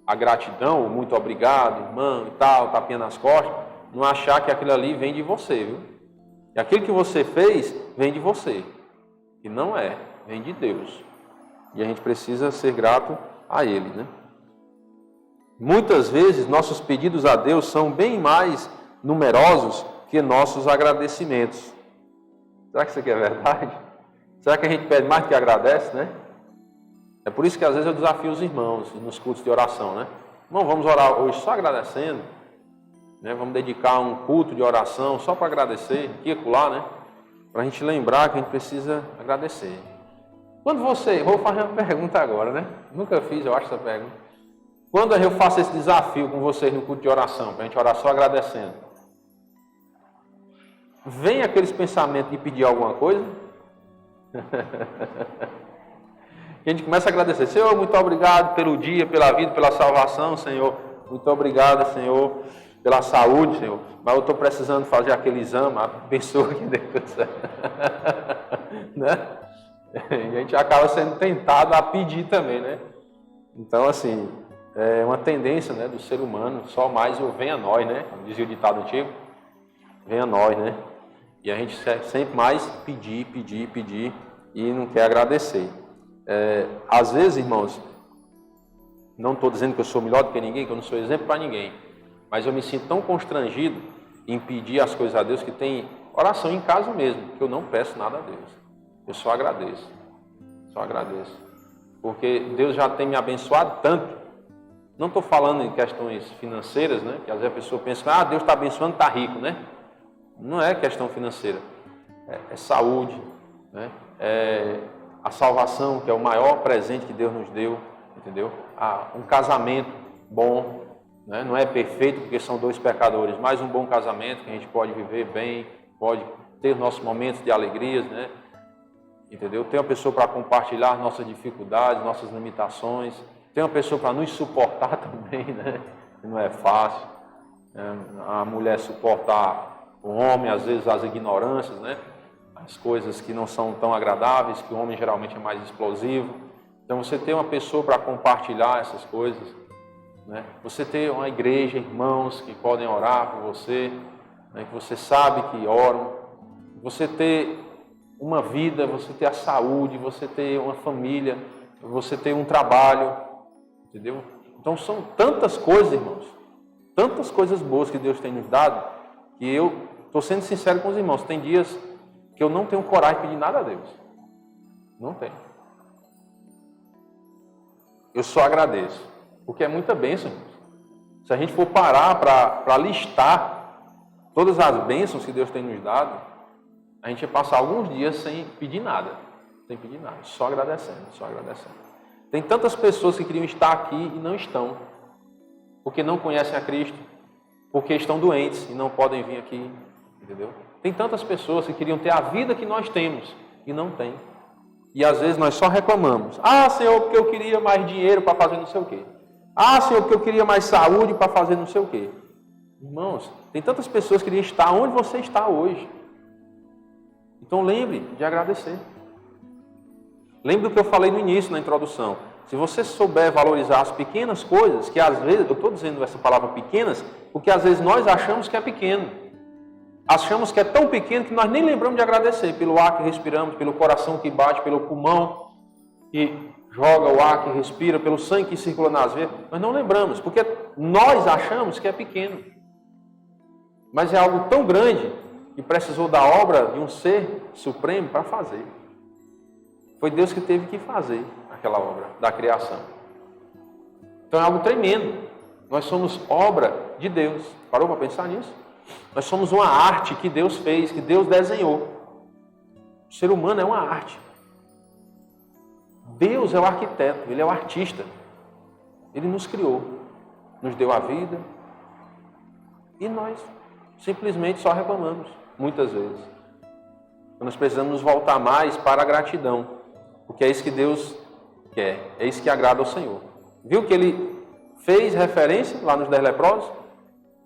a gratidão, o muito obrigado, irmão e tal, tapinha nas costas, não achar que aquilo ali vem de você, viu? E aquilo que você fez vem de você. E não é, vem de Deus. E a gente precisa ser grato a Ele, né? Muitas vezes nossos pedidos a Deus são bem mais numerosos que nossos agradecimentos. Será que isso aqui é verdade? Será que a gente pede mais do que agradece, né? É por isso que às vezes eu desafio os irmãos nos cultos de oração, né? Irmão, vamos orar hoje só agradecendo, né? Vamos dedicar um culto de oração só para agradecer, aqui e acolá, né? Para a gente lembrar que a gente precisa agradecer. Quando você, vou fazer uma pergunta agora, né? Nunca fiz, eu acho, essa pergunta. Quando eu faço esse desafio com vocês no culto de oração, para a gente orar só agradecendo, vem aqueles pensamentos de pedir alguma coisa? E a gente começa a agradecer. Senhor, muito obrigado pelo dia, pela vida, pela salvação, Senhor. Muito obrigado, Senhor, pela saúde, Senhor. Mas eu estou precisando fazer aquele exame, abençoa aqui depois. Né? E a gente acaba sendo tentado a pedir também, né? Então, assim, é uma tendência, né, do ser humano, só mais o venha a nós, né? Como dizia o ditado antigo, venha a nós, né? E a gente sempre mais pedir e não quer agradecer. Às vezes, irmãos, não estou dizendo que eu sou melhor do que ninguém, que eu não sou exemplo para ninguém, mas eu me sinto tão constrangido em pedir as coisas a Deus que tem oração em casa mesmo, que eu não peço nada a Deus. Eu só agradeço. Porque Deus já tem me abençoado tanto. Não estou falando em questões financeiras, né? Que às vezes a pessoa pensa, Deus está abençoando, está rico, né? Não é questão financeira. É saúde, né? É a salvação, que é o maior presente que Deus nos deu, entendeu? Um casamento bom, né? Não é perfeito porque são dois pecadores, mas um bom casamento que a gente pode viver bem, pode ter nossos momentos de alegrias, né? Entendeu? Tem uma pessoa para compartilhar nossas dificuldades, nossas limitações, tem uma pessoa para nos suportar também, né? Não é fácil, né? A mulher suportar o homem, às vezes as ignorâncias, né? As coisas que não são tão agradáveis, que o homem geralmente é mais explosivo. Então você ter uma pessoa para compartilhar essas coisas, né? Você ter uma igreja, irmãos que podem orar por você, né? Que você sabe que oram, você ter uma vida, você ter a saúde, você ter uma família, você ter um trabalho, entendeu? Então são tantas coisas, irmãos, tantas coisas boas que Deus tem nos dado, que eu estou sendo sincero com os irmãos, tem dias que eu não tenho coragem de pedir nada a Deus. Não tenho. Eu só agradeço, porque é muita bênção, irmãos. Se a gente for parar para listar todas as bênçãos que Deus tem nos dado, a gente vai passar alguns dias sem pedir nada, só agradecendo. Tem tantas pessoas que queriam estar aqui e não estão, porque não conhecem a Cristo, porque estão doentes e não podem vir aqui, entendeu? Tem tantas pessoas que queriam ter a vida que nós temos e não têm. E às vezes nós só reclamamos. Senhor, porque eu queria mais dinheiro para fazer não sei o quê. Senhor, porque eu queria mais saúde para fazer não sei o quê. Irmãos, tem tantas pessoas que queriam estar onde você está hoje. Então lembre de agradecer. Lembre do que eu falei no início, na introdução. Se você souber valorizar as pequenas coisas, que às vezes, eu estou dizendo essa palavra pequenas, porque às vezes nós achamos que é pequeno. Achamos que é tão pequeno que nós nem lembramos de agradecer pelo ar que respiramos, pelo coração que bate, pelo pulmão que joga o ar que respira, pelo sangue que circula nas veias. Nós não lembramos, porque nós achamos que é pequeno. Mas é algo tão grande que precisou da obra de um ser supremo para fazer. Foi Deus que teve que fazer aquela obra da criação. Então é algo tremendo. Nós somos obra de Deus. Parou para pensar nisso? Nós somos uma arte que Deus fez, que Deus desenhou. O ser humano é uma arte. Deus é o arquiteto, Ele é o artista. Ele nos criou, nos deu a vida e nós simplesmente só reclamamos, muitas vezes. Nós precisamos nos voltar mais para a gratidão, porque é isso que Deus quer, é isso que agrada ao Senhor. Viu que Ele fez referência lá nos 10 leprosos?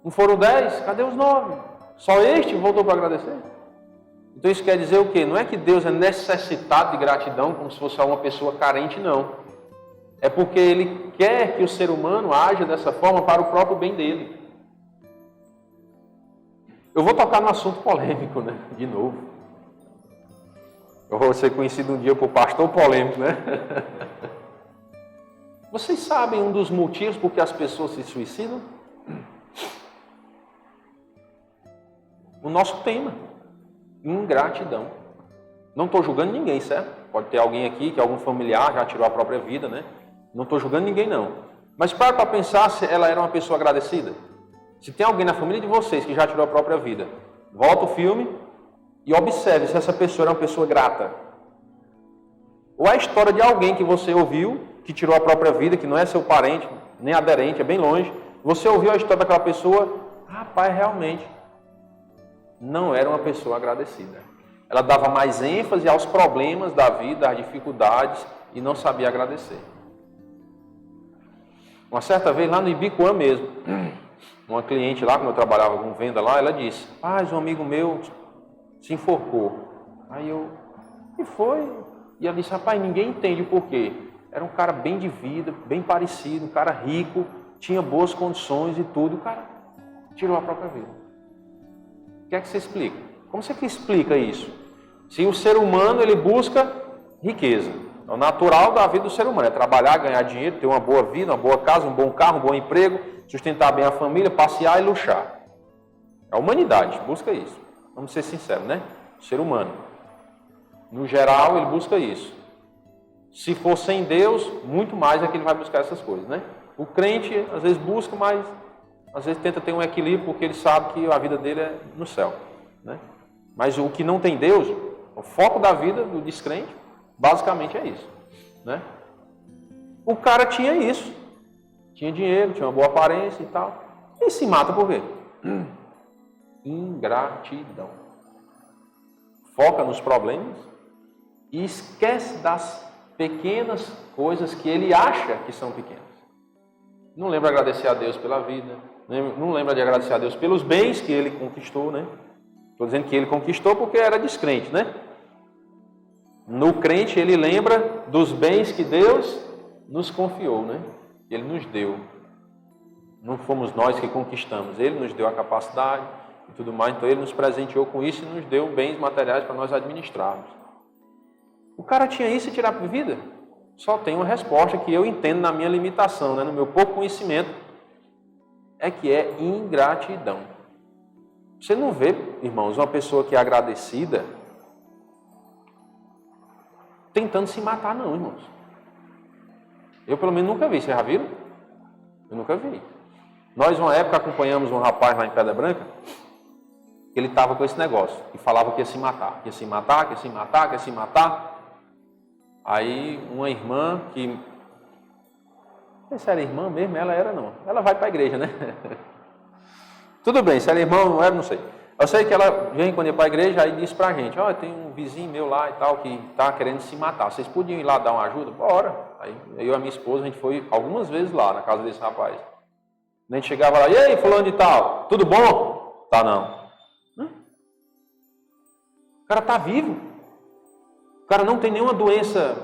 Não foram 10? Cadê os 9? Só este voltou para agradecer? Então isso quer dizer o quê? Não é que Deus é necessitado de gratidão como se fosse uma pessoa carente, não. É porque Ele quer que o ser humano haja dessa forma para o próprio bem dele. Eu vou tocar no assunto polêmico, né? De novo. Eu vou ser conhecido um dia por pastor polêmico, né? Vocês sabem um dos motivos por que as pessoas se suicidam? O nosso tema. Ingratidão. Não estou julgando ninguém, certo? Pode ter alguém aqui que algum familiar já tirou a própria vida, né? Não estou julgando ninguém, não. Mas para pensar se ela era uma pessoa agradecida. Se tem alguém na família de vocês que já tirou a própria vida, volta o filme e observe se essa pessoa era uma pessoa grata. Ou a história de alguém que você ouviu, que tirou a própria vida, que não é seu parente, nem aderente, é bem longe. Você ouviu a história daquela pessoa, rapaz, realmente não era uma pessoa agradecida. Ela dava mais ênfase aos problemas da vida, às dificuldades, e não sabia agradecer. Uma certa vez, lá no Ibicoã mesmo, uma cliente lá, quando eu trabalhava com venda lá, ela disse, um amigo meu se enforcou. Aí eu, e foi? E ela disse, rapaz, ninguém entende o porquê. Era um cara bem de vida, bem parecido, um cara rico, tinha boas condições e tudo, o cara tirou a própria vida. O que é que você explica? Como você que explica isso? Se o ser humano, ele busca riqueza. O natural da vida do ser humano é trabalhar, ganhar dinheiro, ter uma boa vida, uma boa casa, um bom carro, um bom emprego, sustentar bem a família, passear e luxar. A humanidade busca isso. Vamos ser sinceros, né? O ser humano. No geral, ele busca isso. Se for sem Deus, muito mais é que ele vai buscar essas coisas, né? O crente, às vezes, busca, mas às vezes tenta ter um equilíbrio porque ele sabe que a vida dele é no céu, né? Mas o que não tem Deus, o foco da vida do descrente, basicamente é isso, né? O cara tinha isso. Tinha dinheiro, tinha uma boa aparência e tal. E se mata por quê? Ingratidão. Foca nos problemas e esquece das pequenas coisas que ele acha que são pequenas. Não lembra de agradecer a Deus pela vida, não lembra de agradecer a Deus pelos bens que ele conquistou, né? Estou dizendo que ele conquistou porque era descrente, né? No crente ele lembra dos bens que Deus nos confiou, né? Ele nos deu. Não fomos nós que conquistamos, Ele nos deu a capacidade e tudo mais, então Ele nos presenteou com isso e nos deu bens materiais para nós administrarmos. O cara tinha isso e tirar para a vida? Só tem uma resposta que eu entendo na minha limitação, né? No meu pouco conhecimento, é que é ingratidão. Você não vê, irmãos, uma pessoa que é agradecida tentando se matar, não, irmãos. Eu, pelo menos, nunca vi. Vocês já viram? Eu nunca vi. Nós, uma época, acompanhamos um rapaz lá em Pedra Branca, que ele estava com esse negócio, e falava que ia se matar, que ia se matar, que ia se matar, que ia se matar. Aí, uma irmã que... Não sei se era irmã mesmo, ela era não. Ela vai para a igreja, né? Tudo bem, se era irmã ou não era, não sei. Eu sei que ela vem quando ia para a igreja, aí disse para a gente, tem um vizinho meu lá e tal, que está querendo se matar. Vocês podiam ir lá dar uma ajuda? Bora. Aí eu e a minha esposa, a gente foi algumas vezes lá na casa desse rapaz. A gente chegava lá, e aí, fulano de tal, tudo bom? Tá não. O cara está vivo. O cara não tem nenhuma doença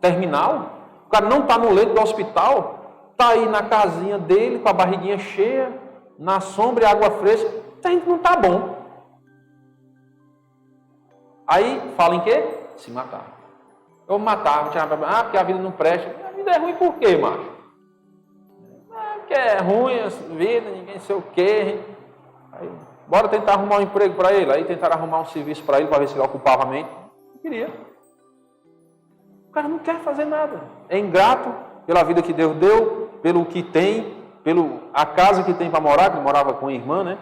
terminal. O cara não está no leito do hospital. Está aí na casinha dele, com a barriguinha cheia, na sombra e água fresca. A gente não está bom. Aí, fala em quê? Se matar. Eu vou matar, porque a vida não presta. A vida é ruim por quê, macho? Porque é ruim a vida, ninguém sei o quê. Aí, bora tentar arrumar um emprego para ele. Aí tentaram arrumar um serviço para ele, para ver se ele ocupava a mente. Não queria. O cara não quer fazer nada. É ingrato pela vida que Deus deu, pelo que tem, a casa que tem para morar, que ele morava com a irmã, né?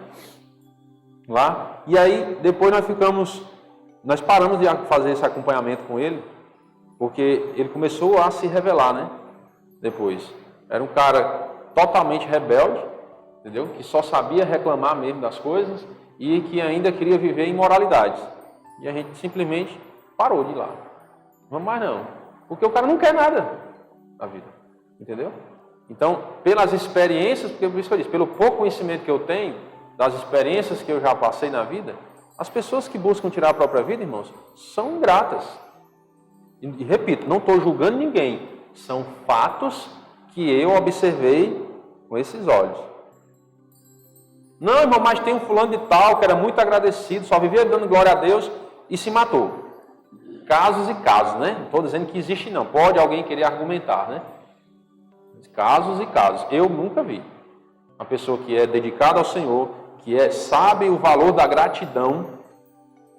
Lá. E aí, depois nós paramos de fazer esse acompanhamento com ele, porque ele começou a se revelar, né? Depois. Era um cara totalmente rebelde, entendeu? Que só sabia reclamar mesmo das coisas e que ainda queria viver imoralidades. E a gente simplesmente parou de ir lá. Não mais não. Porque o cara não quer nada da vida. Entendeu? Então, pelas experiências, porque por isso que eu disse, pelo pouco conhecimento que eu tenho, das experiências que eu já passei na vida, As pessoas que buscam tirar a própria vida, irmãos, são ingratas. E repito, não estou julgando ninguém. São fatos que eu observei com esses olhos. Não, irmão, mas tem um fulano de tal que era muito agradecido, só vivia dando glória a Deus e se matou. Casos e casos, né? Não estou dizendo que existe não. Pode alguém querer argumentar, né? Casos e casos. Eu nunca vi. Uma pessoa que é dedicada ao Senhor, que sabe o valor da gratidão,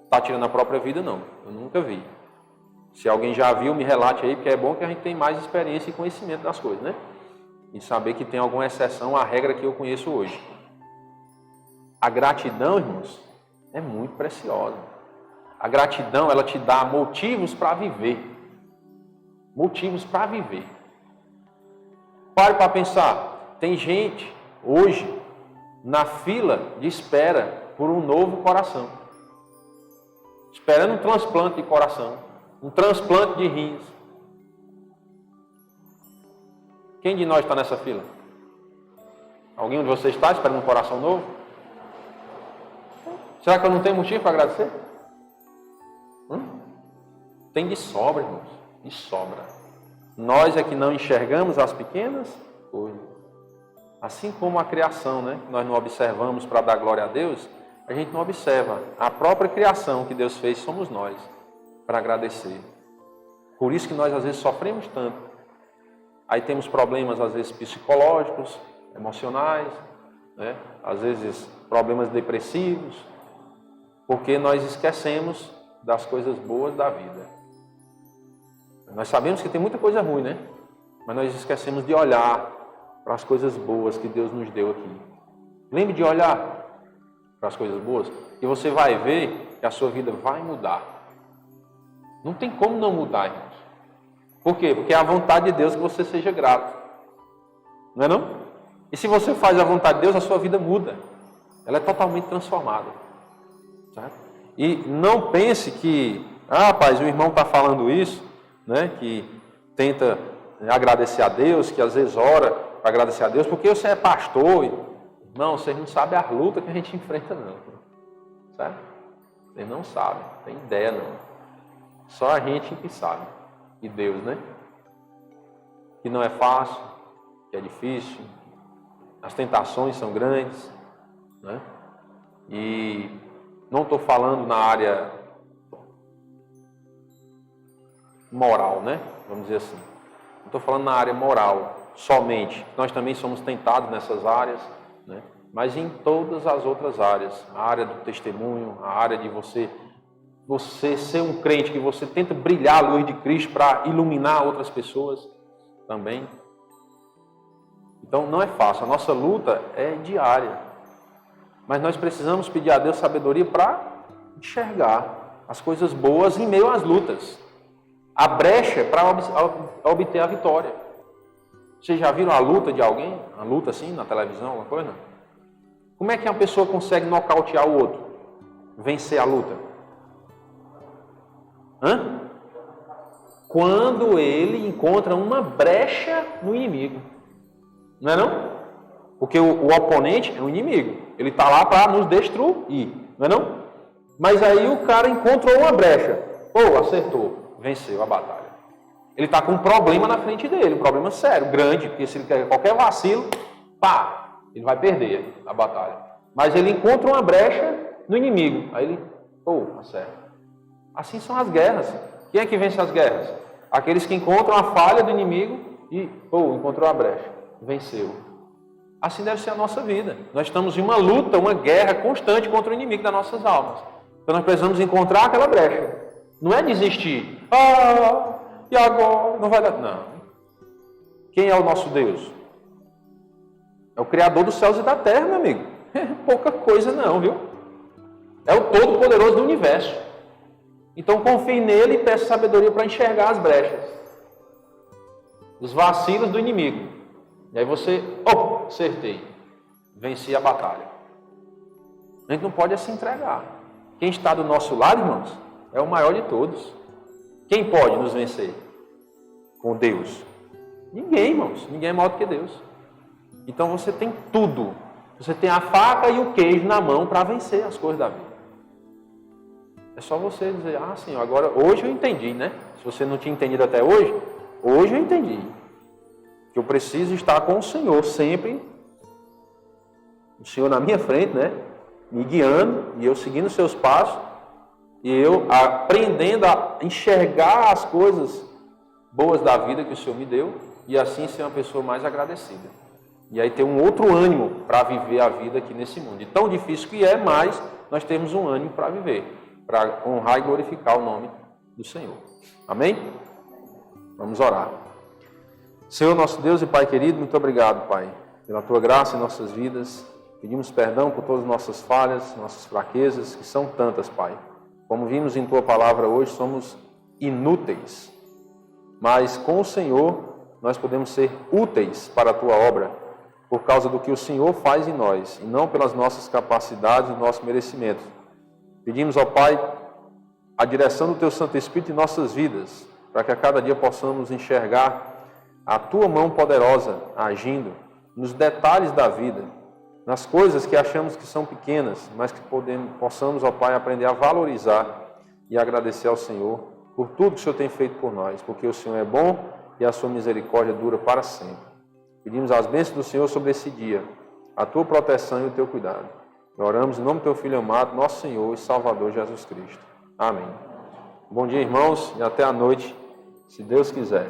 está tirando a própria vida, não. Eu nunca vi. Se alguém já viu, me relate aí, porque é bom que a gente tem mais experiência e conhecimento das coisas, né? E saber que tem alguma exceção à regra que eu conheço hoje. A gratidão, irmãos, é muito preciosa. A gratidão, ela te dá motivos para viver. Motivos para viver. Pare para pensar. Tem gente, hoje, na fila de espera por um novo coração. Esperando um transplante de coração. Um transplante de rins. Quem de nós está nessa fila? Alguém de vocês está esperando um coração novo? Será que eu não tenho motivo para agradecer? Tem de sobra, irmãos. De sobra. Nós é que não enxergamos as pequenas coisas. Assim como a criação, né? Nós não observamos para dar glória a Deus, a gente não observa. A própria criação que Deus fez somos nós, para agradecer. Por isso que nós às vezes sofremos tanto. Aí temos problemas às vezes psicológicos, emocionais, né? Às vezes problemas depressivos, porque nós esquecemos das coisas boas da vida. Nós sabemos que tem muita coisa ruim, né? Mas nós esquecemos de olhar para as coisas boas que Deus nos deu aqui. Lembre de olhar para as coisas boas e você vai ver que a sua vida vai mudar. Não tem como não mudar, irmãos. Por quê? Porque é a vontade de Deus que você seja grato. Não é não? E se você faz a vontade de Deus, a sua vida muda. Ela é totalmente transformada. Certo? E não pense que, rapaz, o irmão está falando isso, né? Que tenta agradecer a Deus, que às vezes ora para agradecer a Deus, porque você é pastor. Não, vocês não sabem a luta que a gente enfrenta, não. Certo? Vocês não sabem, não tem ideia, não. Só a gente que sabe. E Deus, né? Que não é fácil, que é difícil. As tentações são grandes, né? E não estou falando na área moral, né? Vamos dizer assim. Não estou falando na área moral somente. Nós também somos tentados nessas áreas, né? Mas em todas as outras áreas. A área do testemunho, a área de você ser um crente, que você tenta brilhar a luz de Cristo para iluminar outras pessoas também. Então não é fácil. A nossa luta é diária. Mas nós precisamos pedir a Deus sabedoria para enxergar as coisas boas em meio às lutas. A brecha para obter a vitória. Vocês já viram a luta de alguém? A luta assim, na televisão, alguma coisa? Como é que uma pessoa consegue nocautear o outro? Vencer a luta? Quando ele encontra uma brecha no inimigo. Não é não? Porque o oponente é o inimigo. Ele está lá para nos destruir. Não é não? Mas aí o cara encontrou uma brecha. Acertou. Venceu a batalha. Ele está com um problema na frente dele. Um problema sério, grande. Porque se ele quer qualquer vacilo, ele vai perder a batalha. Mas ele encontra uma brecha no inimigo. Aí ele, acerta. Assim são as guerras. Quem é que vence as guerras? Aqueles que encontram a falha do inimigo e, encontrou a brecha. Venceu. Assim deve ser a nossa vida. Nós estamos em uma luta, uma guerra constante contra o inimigo das nossas almas. Então nós precisamos encontrar aquela brecha. Não é desistir. E agora? Não vai dar. Não. Quem é o nosso Deus? É o Criador dos céus e da terra, meu amigo. É pouca coisa não, viu? É o Todo-Poderoso do universo. Então confie nele e peça sabedoria para enxergar as brechas. Os vacilos do inimigo. E aí você, acertei. Venci a batalha. A gente não pode se entregar. Quem está do nosso lado, irmãos, é o maior de todos. Quem pode nos vencer? Com Deus. Ninguém, irmãos. Ninguém é maior do que Deus. Então você tem tudo. Você tem a faca e o queijo na mão para vencer as coisas da vida. É só você dizer, ah, Senhor, agora, hoje eu entendi, né? Se você não tinha entendido até hoje, hoje eu entendi. Que eu preciso estar com o Senhor sempre, o Senhor na minha frente, né? Me guiando e eu seguindo os seus passos e eu aprendendo a enxergar as coisas boas da vida que o Senhor me deu e assim ser uma pessoa mais agradecida. E aí ter um outro ânimo para viver a vida aqui nesse mundo. E tão difícil que é, mas nós temos um ânimo para viver, para honrar e glorificar o nome do Senhor. Amém? Vamos orar. Senhor, nosso Deus e Pai querido, muito obrigado, Pai, pela Tua graça em nossas vidas. Pedimos perdão por todas as nossas falhas, nossas fraquezas, que são tantas, Pai. Como vimos em Tua palavra hoje, somos inúteis. Mas com o Senhor, nós podemos ser úteis para a Tua obra, por causa do que o Senhor faz em nós, e não pelas nossas capacidades e nosso merecimento. Pedimos ao Pai a direção do Teu Santo Espírito em nossas vidas, para que a cada dia possamos enxergar a Tua mão poderosa agindo nos detalhes da vida, nas coisas que achamos que são pequenas, mas que possamos, ó Pai, aprender a valorizar e agradecer ao Senhor por tudo que o Senhor tem feito por nós, porque o Senhor é bom e a Sua misericórdia dura para sempre. Pedimos as bênçãos do Senhor sobre esse dia, a Tua proteção e o Teu cuidado. Oramos em nome do Teu Filho amado, nosso Senhor e Salvador Jesus Cristo. Amém. Bom dia, irmãos, e até a noite, se Deus quiser.